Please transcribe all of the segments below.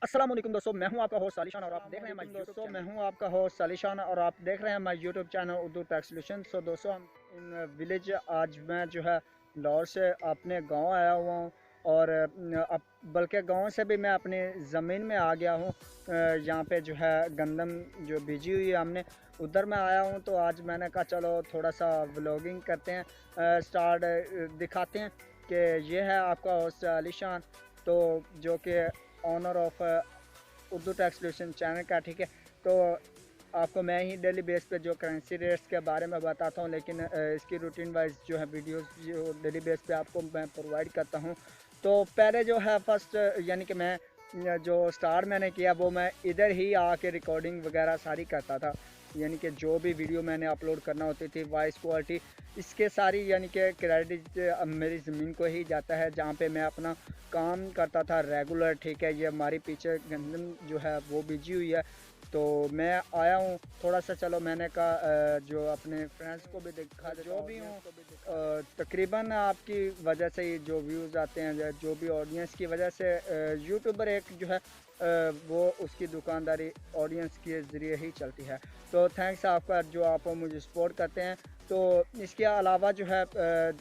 अस्सलाम वालेकुम दोस्तों, मैं हूं आपका होस्ट सालिशान और आप देख रहे हैं my YouTube channel Urdu tech solution. So दोस्तों, हम इन विलेज आज मैं जो है लाहौर से अपने गांव आया हुआ हूं और अब बल्कि गांव से भी मैं अपनी ज़मीन में आ गया हूं। यहाँ पे जो है गंदम जो बीजी हुई है हमने, उधर मैं आया हूं। तो आज मैंने कहा चलो थोड़ा सा व्लॉगिंग करते हैं, स्टार्ट दिखाते हैं कि ये है आपका होस्ट अलीशान, तो जो कि ऑनर ऑफ उर्दूटेक्सोल्यूशन चैनल का। ठीक है, तो आपको मैं ही डेली बेस पे जो करेंसी रेट्स के बारे में बताता हूँ, लेकिन इसकी रूटीन वाइज जो है वीडियोस जो डेली बेस पे आपको मैं प्रोवाइड करता हूँ। तो पहले जो है फर्स्ट यानी कि मैं जो स्टार्ट मैंने किया वो मैं इधर ही आके रिकॉर्डिंग वगैरह सारी करता था, यानी कि जो भी वीडियो मैंने अपलोड करना होती थी, वॉइस क्वालिटी इसके सारी यानी कि क्रेडिट मेरी ज़मीन को ही जाता है जहाँ पे मैं अपना काम करता था रेगुलर। ठीक है, ये हमारी पीछे गंदम जो है वो बिजी हुई है, तो मैं आया हूँ थोड़ा सा। चलो मैंने कहा जो अपने फ्रेंड्स को भी दिखा जो भी हूँ, तकरीबन आपकी वजह से ही जो व्यूज़ आते हैं, जो भी ऑडियंस की वजह से यूट्यूबर एक जो है वो उसकी दुकानदारी ऑडियंस के ज़रिए ही चलती है। तो थैंक्स आपका जो आप मुझे सपोर्ट करते हैं। तो इसके अलावा जो है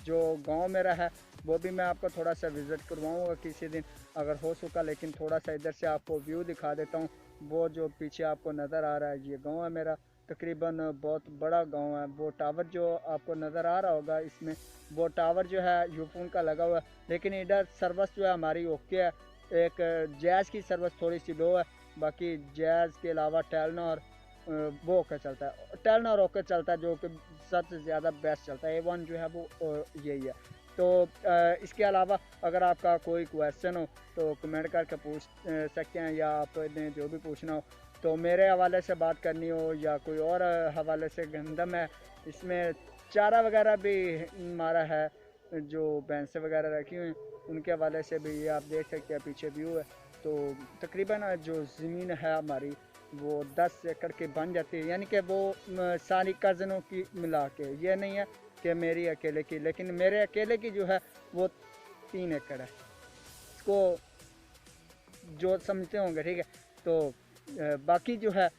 जो गांव मेरा है वो भी मैं आपको थोड़ा सा विज़िट करवाऊँगा किसी दिन अगर हो सका, लेकिन थोड़ा सा इधर से आपको व्यू दिखा देता हूँ। वो जो पीछे आपको नज़र आ रहा है ये गांव है मेरा, तकरीबन बहुत बड़ा गांव है। वो टावर जो आपको नज़र आ रहा होगा इसमें, वो टावर जो है यूफोन का लगा हुआ है, लेकिन इधर सर्विस जो है हमारी ओके है। एक जैज़ की सर्विस थोड़ी सी लो है, बाकी जैज़ के अलावा टेलना और वो ओके चलता है, टेलना और ओके चलता है, जो कि सबसे ज़्यादा बेस्ट चलता है। A1 जो है वो यही है। तो इसके अलावा अगर आपका कोई क्वेश्चन हो तो कमेंट करके पूछ सकते हैं, या आपने जो भी पूछना हो तो मेरे हवाले से बात करनी हो या कोई और हवाले से। गंदम है, इसमें चारा वगैरह भी हमारा है, जो भैंसें वगैरह रखी हुई उनके हवाले से भी ये आप देख सकते हैं, पीछे व्यू है। तो तकरीबन जो ज़मीन है हमारी वो 10 एकड़ की बन जाती है, यानी कि वो सारी कज़नों की मिला के, ये नहीं है कि मेरी अकेले की, लेकिन मेरे अकेले की जो है वो 3 एकड़ है। इसको जो समझते होंगे, ठीक है। तो बाकी जो है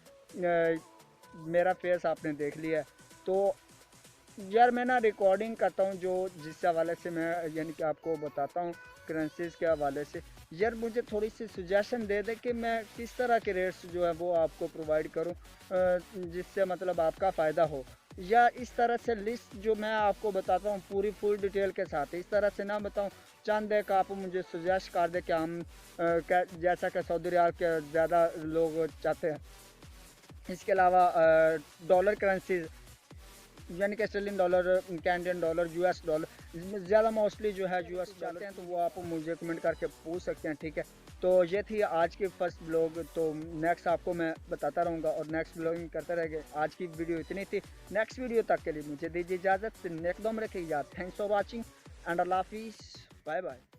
मेरा फेस आपने देख लिया है। तो यार मैं ना रिकॉर्डिंग करता हूँ जो जिस हवाले से मैं यानी कि आपको बताता हूँ करेंसीज के हवाले से। यार मुझे थोड़ी सी सुजेशन दे दे कि मैं किस तरह के रेट्स जो है वो आपको प्रोवाइड करूँ जिससे मतलब आपका फ़ायदा हो, या इस तरह से लिस्ट जो मैं आपको बताता हूँ पूरी फुल डिटेल के साथ, इस तरह से ना बताऊँ। चंद एक आप मुझे सुजेस्ट कर दे कि हम जैसा कि सऊदी रियाल के ज़्यादा लोग चाहते हैं। इसके अलावा डॉलर करेंसीज यानी कि sterling dollar, Canadian dollar, US dollar, इसमें ज़्यादा मोस्टली जो है यूएस चाहते हैं, तो वो आप मुझे कमेंट करके पूछ सकते हैं। ठीक है, तो ये थी आज की फर्स्ट ब्लॉग। तो नेक्स्ट आपको मैं बताता रहूँगा और नेक्स्ट ब्लॉगिंग करते रहेंगे। आज की वीडियो इतनी थी, नेक्स्ट वीडियो तक के लिए मुझे दीजिए इजाज़त। नेक दम रखिए यार। थैंक्स फॉर वॉचिंग एंड अल्लाह हाफिज़, बाय बाय।